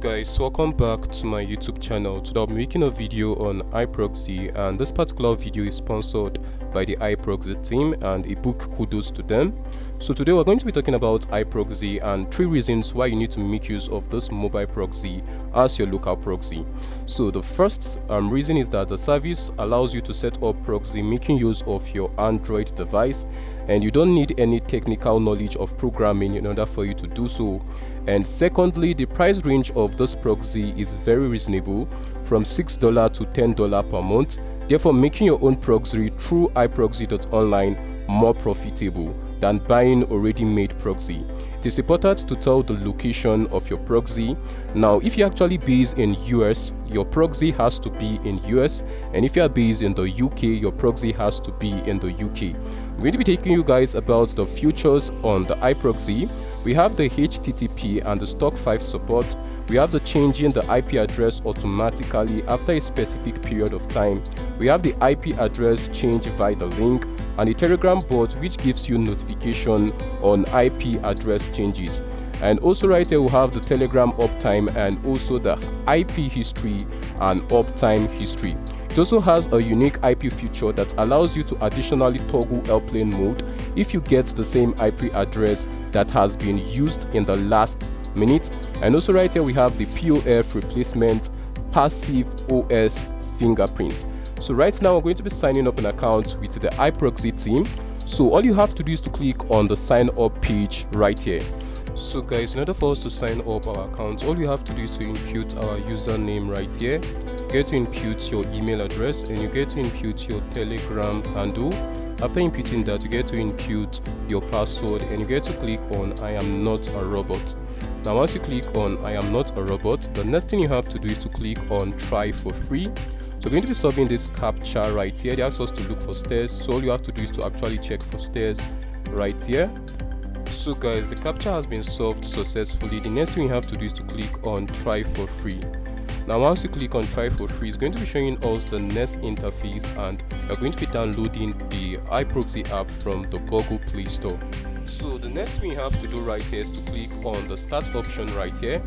Guys, welcome back to my YouTube channel. Today I'm making a video on Iproxy, and this particular video is sponsored by the Iproxy team, and a big kudos to them. So today we're going to be talking about Iproxy and 3 reasons why you need to make use of this mobile proxy as your local proxy. So the first reason is that the service allows you to set up proxy making use of your Android device, and you don't need any technical knowledge of programming in order for you to do so. And secondly, the price range of this proxy is very reasonable, from $6 to $10 per month, therefore making your own proxy through Iproxy.online more profitable than buying already made proxy. It is important to tell the location of your proxy. Now, if you're actually based in US, your proxy has to be in US, and if you are based in the UK, your proxy has to be in the UK. I'm going to be taking you guys about the features on the Iproxy. We have the HTTP and the stock 5 support. We have the changing the IP address automatically after a specific period of time. We have the IP address change via the link, and the Telegram bot which gives you notification on IP address changes. And also right here we have the Telegram uptime and also the IP history and uptime history. It also has a unique IP feature that allows you to additionally toggle airplane mode if you get the same IP address that has been used in the last minute. And also right here we have the POF replacement passive OS fingerprint. So right now we're going to be signing up an account with the Iproxy team. So all you have to do is to click on the sign up page right here. So guys, in order for us to sign up our account, all you have to do is to input our username right here. You get to input your email address, and you get to input your Telegram handle. After inputting that, you get to input your password, and you get to click on I am not a robot. Now once you click on I am not a robot, the next thing you have to do is to click on try for free. So we're going to be solving this captcha right here. They ask us to look for stairs, so all you have to do is to actually check for stairs right here. So guys, the captcha has been solved successfully. The next thing you have to do is to click on try for free. Now once you click on try for free, it's going to be showing us the next interface, and you're going to be downloading the Iproxy app from the Google Play Store. So the next thing you have to do right here is to click on the start option right here.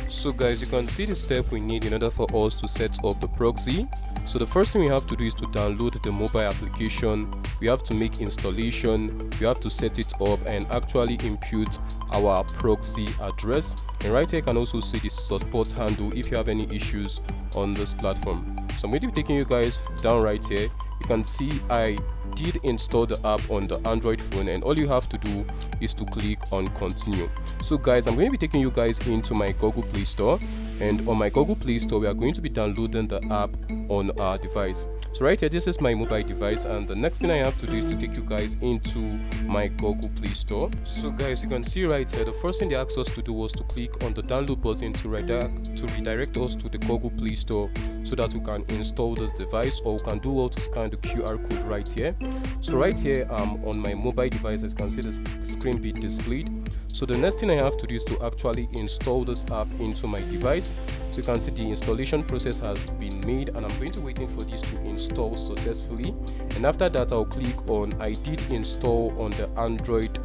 So guys, you can see the step we need in order for us to set up the proxy. So the first thing we have to do is to download the mobile application. We have to make installation, we have to set it up and actually input our proxy address. And right here you can also see the support handle if you have any issues on this platform. So I'm going to be taking you guys down right here. You can see I did install the app on the Android phone, and all you have to do is to click on continue. So guys, I'm going to be taking you guys into my Google Play Store, and on my Google Play Store we are going to be downloading the app on our device. So right here, this is my mobile device, and the next thing I have to do is to take you guys into my Google Play Store. So guys, you can see right here, the first thing they asked us to do was to click on the download button to redirect us to the Google Play Store, so that we can install this device, or we can do to scan the QR code right here. So right here on my mobile device, as you can see the screen being displayed. So the next thing I have to do is to actually install this app into my device. So you can see the installation process has been made, and I'm going to waiting for this to install successfully. And after that, I'll click on I did install on the Android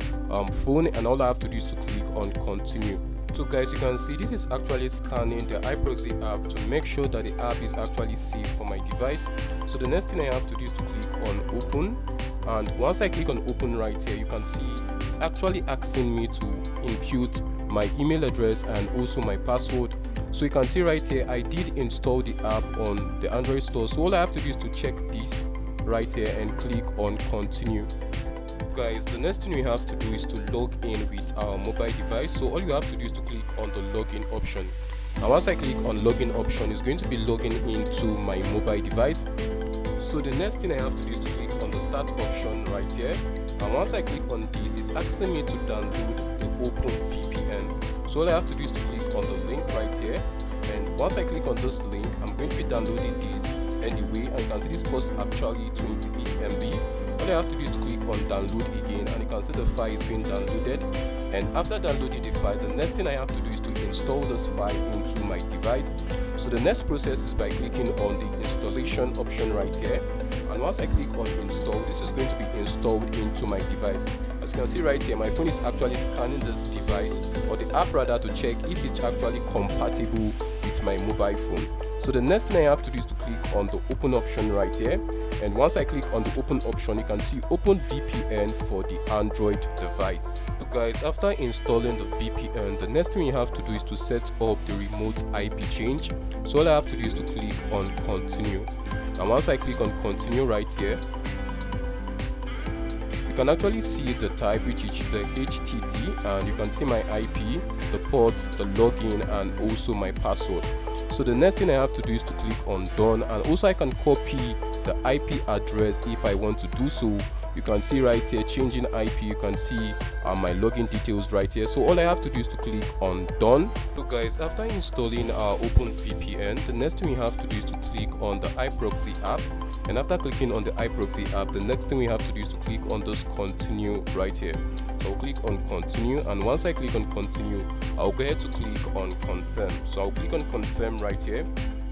phone, and all I have to do is to click on continue. So guys, you can see this is actually scanning the Iproxy app to make sure that the app is actually safe for my device. So the next thing I have to do is to click on open, and once I click on open right here, you can see it's actually asking me to input my email address and also my password. So you can see right here I did install the app on the Android store, so all I have to do is to check this right here and click on continue. Guys, the next thing we have to do is to log in with our mobile device. So all you have to do is to click on the login option. Now once I click on login option, it's going to be logging into my mobile device. So the next thing I have to do is to click on the start option right here, and once I click on this, it's asking me to download the Open VPN. So all I have to do is to click on the link right here, and once I click on this link, I'm going to be downloading this anyway, and you can see this costs actually 28 MB. All I have to do is to click on download again, and you can see the file is being downloaded. And after downloading the file, the next thing I have to do is to install this file into my device. So the next process is by clicking on the installation option right here, and And once I click on install, this is going to be installed into my device. As you can see right here, my phone is actually scanning this device, or the app rather, to check if it's actually compatible with my mobile phone. So the next thing I have to do is to click on the open option right here. And once I click on the open option, you can see open VPN for the Android device. So guys, after installing the VPN, the next thing you have to do is to set up the remote IP change. So all I have to do is to click on continue. And once I click on continue right here, you can actually see the type, which is the HTT, and you can see my IP, the port, the login, and also my password. So the next thing I have to do is to click on done, and also I can copy the IP address if I want to do so. You can see right here changing IP, you can see my login details right here. So all I have to do is to click on done. So guys, after installing our open VPN, the next thing we have to do is to click on the Iproxy app. And after clicking on the Iproxy app, the next thing we have to do is to click on this continue right here. So I'll click on continue, and once I click on continue, I'll go ahead to click on confirm. So I'll click on confirm right here.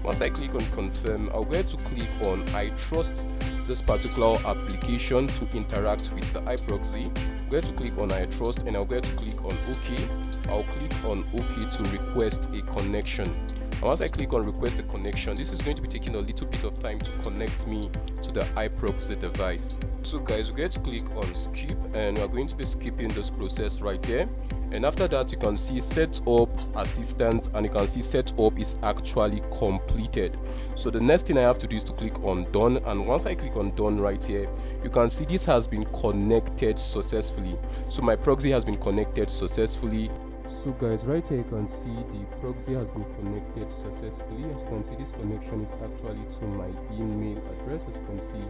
Once I click on confirm, I'll go ahead to click on I trust this particular application to interact with the Iproxy. Go ahead to click on I trust, and I'll go ahead to click on OK. I'll click on OK to request a connection. And once I click on request a connection, this is going to be taking a little bit of time to connect me to the Iproxy device. So guys, we're going to click on skip, and we're going to be skipping this process right here. And after that, you can see setup assistant, and you can see setup is actually completed. So the next thing I have to do is to click on done, and once I click on done right here, you can see this has been connected successfully. So my proxy has been connected successfully. So guys, right here you can see the proxy has been connected successfully. As you can see, this connection is actually to my email address, as you can see,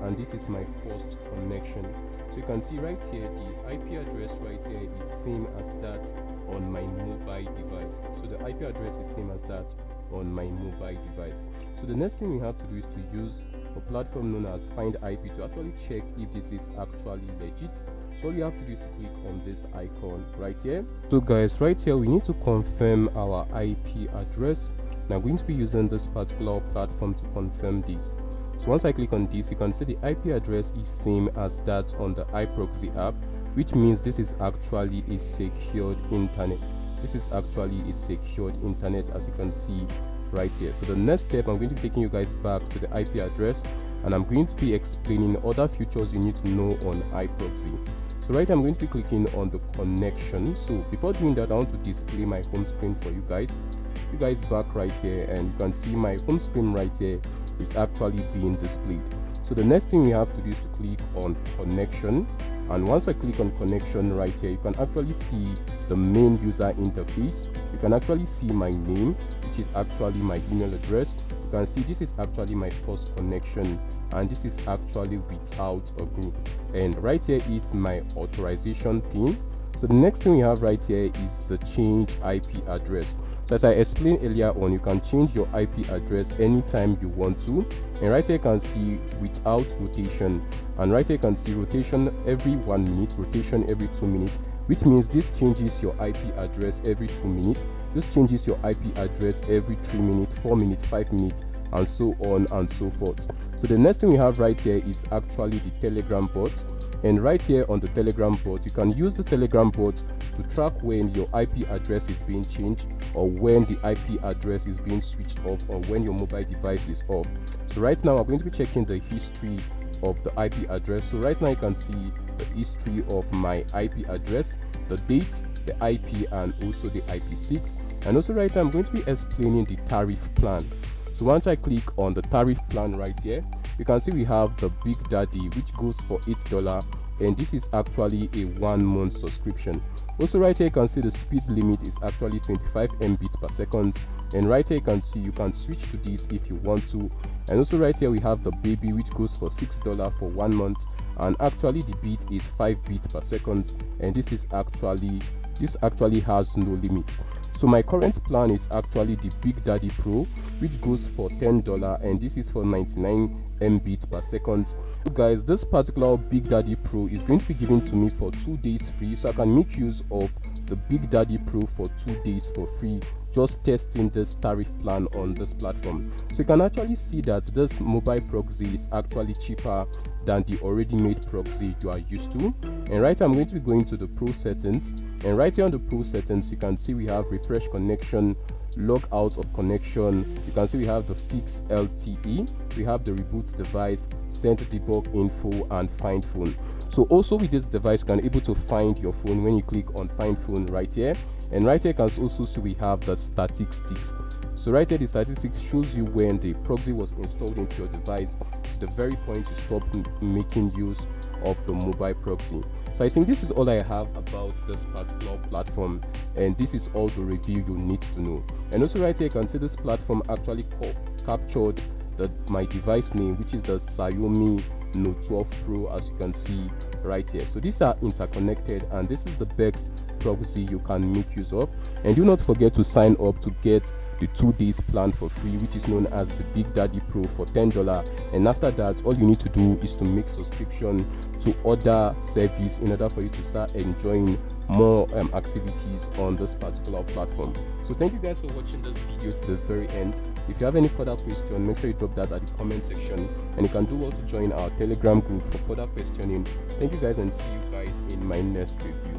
and this is my first connection. So you can see right here the IP address right here is same as that on my mobile device. So the IP address is same as that on my mobile device. So the next thing we have to do is to use a platform known as Find IP to actually check if this is actually legit. So all you have to do is to click on this icon right here. So guys, right here we need to confirm our IP address. Now I'm going to be using this particular platform to confirm this. So once I click on this, you can see the IP address is same as that on the Iproxy app, which means this is actually a secured internet. This is actually a secured internet, as you can see right here. So the next step, I'm going to be taking you guys back to the IP address, and I'm going to be explaining other features you need to know on Iproxy. So right here, I'm going to be clicking on the connection. So before doing that, I want to display my home screen for you guys. You guys back right here, and you can see my home screen right here is actually being displayed. So the next thing we have to do is to click on connection, and once I click on connection right here, you can actually see the main user interface. You can actually see my name, which is actually my email address. You can see this is actually my first connection, and this is actually without a group, and right here is my authorization pin. So the next thing we have right here is the change IP address. So as I explained earlier on, you can change your IP address anytime you want to. And right here you can see without rotation. And right here you can see rotation every 1 minute, rotation every 2 minutes, which means this changes your IP address every 2 minutes. This changes your IP address every 3 minutes, 4 minutes, 5 minutes, and so on and so forth. So the next thing we have right here is actually the Telegram bot. And right here on the Telegram bot, you can use the Telegram bot to track when your IP address is being changed, or when the IP address is being switched off, or when your mobile device is off. So right now I'm going to be checking the history of the IP address. So right now you can see the history of my IP address, the date, the IP, and also the IP6. And also right now I'm going to be explaining the tariff plan. So once I click on the tariff plan right here, you can see we have the Big Daddy, which goes for $8, and this is actually a 1 month subscription. Also right here you can see the speed limit is actually 25 Mbit per second, and right here you can see you can switch to this if you want to. And also right here we have the Baby, which goes for $6 for 1 month, and actually the beat is 5 bits per second, and this actually has no limit. So my current plan is actually the Big Daddy Pro, which goes for $10, and this is for 99 Mbit per second. So guys, this particular Big Daddy Pro is going to be given to me for 2 days free, so I can make use of the Big Daddy Pro for 2 days for free, just testing this tariff plan on this platform. So you can actually see that this mobile proxy is actually cheaper than the already made proxy you are used to. And right here I'm going to be going to the Pro settings, and right here on the Pro settings you can see we have refresh connection, log out of connection. You can see we have the fix LTE, we have the reboot device, send debug info, and find phone. So also with this device you can be able to find your phone when you click on find phone right here. And right here you can also see we have the statistics. So right here the statistics shows you when the proxy was installed into your device to the very point you stop making use of the mobile proxy. So I think this is all I have about this particular platform, and this is all the review you need to know. And also right here you can see this platform actually captured my device name, which is the Xiaomi Note 12 Pro, as you can see right here. So these are interconnected, and this is the best proxy you can make use of. And do not forget to sign up to get the 2 days plan for free, which is known as the Big Daddy Pro, for $10. And after that, all you need to do is to make subscription to other service in order for you to start enjoying more activities on this particular platform. So thank you guys for watching this video to the very end. If you have any further question, make sure you drop that at the comment section, and you can do well to join our Telegram group for further questioning. Thank you guys, and see you guys in my next review.